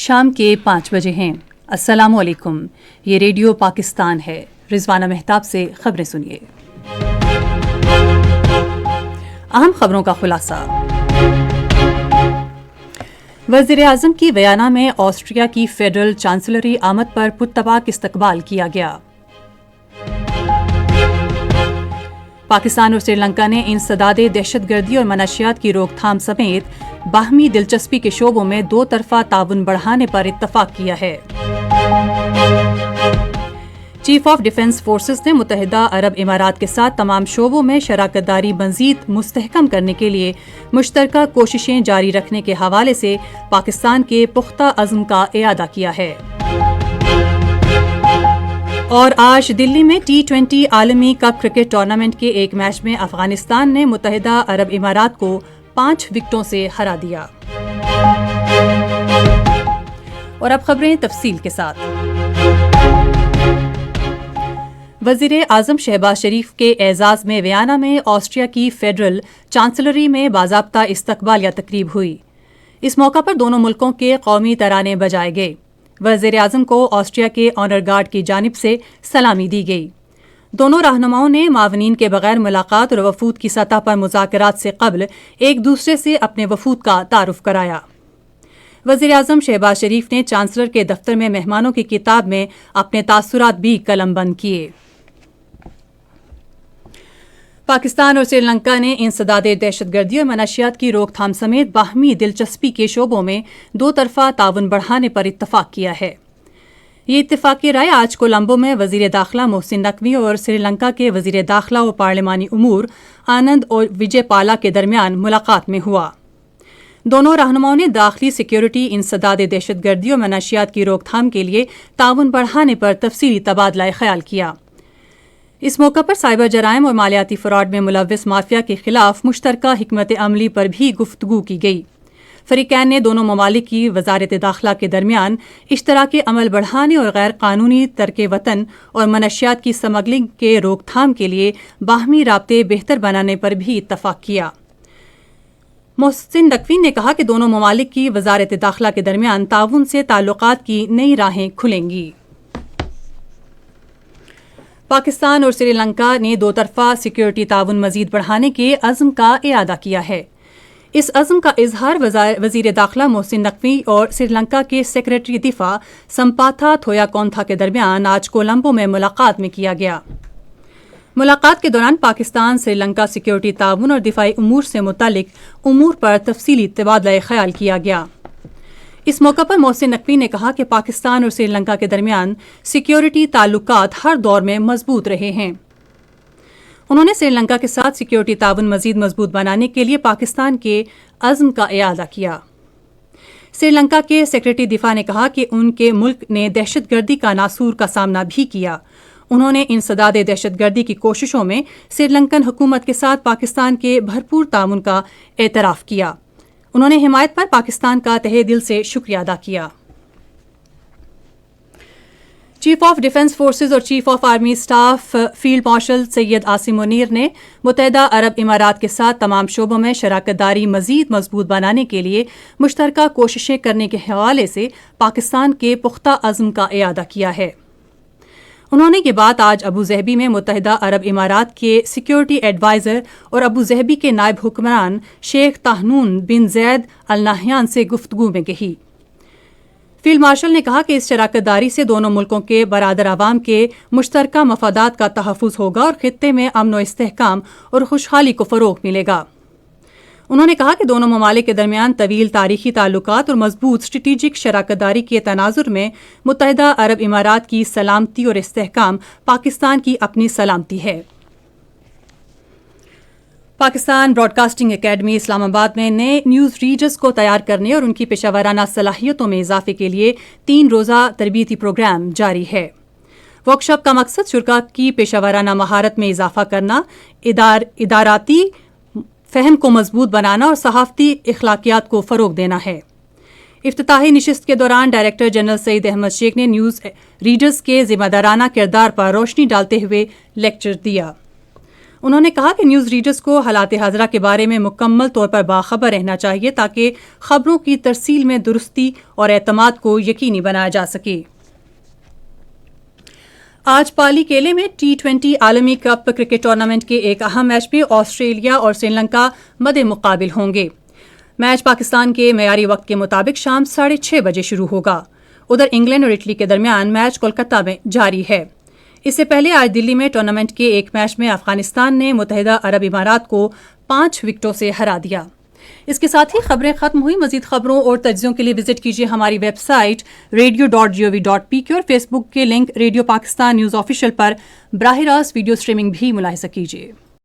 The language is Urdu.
شام کے 5 بجے ہیں۔ السلام علیکم، یہ ریڈیو پاکستان ہے۔ رضوانہ مہتاب سے خبریں سنیے۔ اہم خبروں کا خلاصہ۔ وزیر اعظم کی ویانا میں آسٹریا کی فیڈرل چانسلری آمد پر پرتپاک استقبال کیا گیا۔ پاکستان اور سری لنکا نے انسداد دہشت گردی اور منشیات کی روک تھام سمیت باہمی دلچسپی کے شعبوں میں دو طرفہ تعاون بڑھانے پر اتفاق کیا ہے۔ چیف آف ڈیفنس فورسز نے متحدہ عرب امارات کے ساتھ تمام شعبوں میں شراکت داری مزید مستحکم کرنے کے لیے مشترکہ کوششیں جاری رکھنے کے حوالے سے پاکستان کے پختہ عزم کا اعادہ کیا ہے۔ اور آج دلی میں T20 عالمی کپ کرکٹ ٹورنامنٹ کے ایک میچ میں افغانستان نے متحدہ عرب امارات کو 5 وکٹوں سے ہرا دیا۔ اور اب خبریں تفصیل کے ساتھ۔ وزیر اعظم شہباز شریف کے اعزاز میں ویانا میں آسٹریا کی فیڈرل چانسلری میں باضابطہ استقبالیہ تقریب ہوئی۔ اس موقع پر دونوں ملکوں کے قومی ترانے بجائے گئے۔ وزیر اعظم کو آسٹریا کے آنر گارڈ کی جانب سے سلامی دی گئی۔ دونوں رہنماؤں نے معاونین کے بغیر ملاقات اور وفود کی سطح پر مذاکرات سے قبل ایک دوسرے سے اپنے وفود کا تعارف کرایا۔ وزیر اعظم شہباز شریف نے چانسلر کے دفتر میں مہمانوں کی کتاب میں اپنے تاثرات بھی قلم بند کیے۔ پاکستان اور سری لنکا نے انسداد دہشت گردی اور منشیات کی روک تھام سمیت باہمی دلچسپی کے شعبوں میں دو طرفہ تعاون بڑھانے پر اتفاق کیا ہے۔ یہ اتفاقی رائے آج کولمبو میں وزیر داخلہ محسن نقوی اور سری لنکا کے وزیر داخلہ و پارلیمانی امور آنند اور وجے پالا کے درمیان ملاقات میں ہوا۔ دونوں رہنماؤں نے داخلی سیکیورٹی، انسداد دہشت گردی اور منشیات کی روک تھام کے لیے تعاون بڑھانے پر تفصیلی تبادلہ خیال کیا۔ اس موقع پر سائبر جرائم اور مالیاتی فراڈ میں ملوث مافیا کے خلاف مشترکہ حکمت عملی پر بھی گفتگو کی گئی۔ فریقین نے دونوں ممالک کی وزارت داخلہ کے درمیان اشتراک عمل بڑھانے اور غیر قانونی ترک وطن اور منشیات کی سمگلنگ کے روک تھام کے لیے باہمی رابطے بہتر بنانے پر بھی اتفاق کیا۔ محسن نقوی نے کہا کہ دونوں ممالک کی وزارت داخلہ کے درمیان تعاون سے تعلقات کی نئی راہیں کھلیں گی۔ پاکستان اور سری لنکا نے دو طرفہ سیکیورٹی تعاون مزید بڑھانے کے عزم کا اعادہ کیا ہے۔ اس عزم کا اظہار وزیر داخلہ محسن نقوی اور سری لنکا کے سیکریٹری دفاع سمپاتھا تھویا کونتھا کے درمیان آج کولمبو میں ملاقات میں کیا گیا۔ ملاقات کے دوران پاکستان سری لنکا سیکیورٹی تعاون اور دفاعی امور سے متعلق امور پر تفصیلی تبادلہ خیال کیا گیا۔ اس موقع پر محسن نقوی نے کہا کہ پاکستان اور سری لنکا کے درمیان سیکیورٹی تعلقات ہر دور میں مضبوط رہے ہیں۔ انہوں نے سری لنکا کے ساتھ سیکیورٹی تعاون مزید مضبوط بنانے کے لیے پاکستان کے عزم کا اعادہ کیا۔ سری لنکا کے سیکریٹری دفاع نے کہا کہ ان کے ملک نے دہشت گردی کا ناسور کا سامنا بھی کیا۔ انہوں نے انسداد دہشت گردی کی کوششوں میں سری لنکن حکومت کے ساتھ پاکستان کے بھرپور تعاون کا اعتراف کیا۔ انہوں نے حمایت پر پاکستان کا تہہ دل سے شکریہ ادا کیا۔ چیف آف ڈیفنس فورسز اور chief of army staff field marshal Syed Asim Munir نے متحدہ عرب امارات کے ساتھ تمام شعبوں میں شراکت داری مزید مضبوط بنانے کے لیے مشترکہ کوششیں کرنے کے حوالے سے پاکستان کے پختہ عزم کا اعادہ کیا ہے۔ انہوں نے یہ بات آج ابوظہبی میں متحدہ عرب امارات کے سیکیورٹی ایڈوائزر اور ابوظہبی کے نائب حکمران شیخ طاہنون بن زید النہیان سے گفتگو میں کہی۔ فیلڈ مارشل نے کہا کہ اس شراکت داری سے دونوں ملکوں کے برادر عوام کے مشترکہ مفادات کا تحفظ ہوگا اور خطے میں امن و استحکام اور خوشحالی کو فروغ ملے گا۔ انہوں نے کہا کہ دونوں ممالک کے درمیان طویل تاریخی تعلقات اور مضبوط اسٹریٹجک شراکت داری کے تناظر میں متحدہ عرب امارات کی سلامتی اور استحکام پاکستان کی اپنی سلامتی ہے۔ پاکستان براڈ کاسٹنگ اکیڈمی اسلام آباد میں نئے نیوز ریڈرز کو تیار کرنے اور ان کی پیشہ ورانہ صلاحیتوں میں اضافے کے لیے 3 روزہ تربیتی پروگرام جاری ہے۔ ورکشاپ کا مقصد شرکاء کی پیشہ ورانہ مہارت میں اضافہ کرنا، اداراتی فہم کو مضبوط بنانا اور صحافتی اخلاقیات کو فروغ دینا ہے۔ افتتاحی نشست کے دوران ڈائریکٹر جنرل سعید احمد شیخ نے نیوز ریڈرز کے ذمہ دارانہ کردار پر روشنی ڈالتے ہوئے لیکچر دیا۔ انہوں نے کہا کہ نیوز ریڈرز کو حالات حاضرہ کے بارے میں مکمل طور پر باخبر رہنا چاہیے تاکہ خبروں کی ترسیل میں درستی اور اعتماد کو یقینی بنایا جا سکے۔ آج پالی کیلے میں T20 عالمی کپ کرکٹ ٹورنامنٹ کے ایک اہم میچ میں آسٹریلیا اور سری لنکا مد مقابل ہوں گے۔ میچ پاکستان کے معیاری وقت کے مطابق شام 6:30 بجے شروع ہوگا۔ ادھر انگلینڈ اور اٹلی کے درمیان میچ کولکتہ میں جاری ہے۔ اس سے پہلے آج دلی میں ٹورنامنٹ کے ایک میچ میں افغانستان نے متحدہ عرب امارات کو 5 وکٹوں سے ہرا دیا۔ اس کے ساتھ ہی خبریں ختم ہوئی۔ مزید خبروں اور تجزیوں کے لیے وزٹ کیجیے ہماری ویب سائٹ radio.gov.pk اور فیس بک کے link radio Pakistan news official پر براہ راست ویڈیو سٹریمنگ بھی ملاحظہ کیجیے۔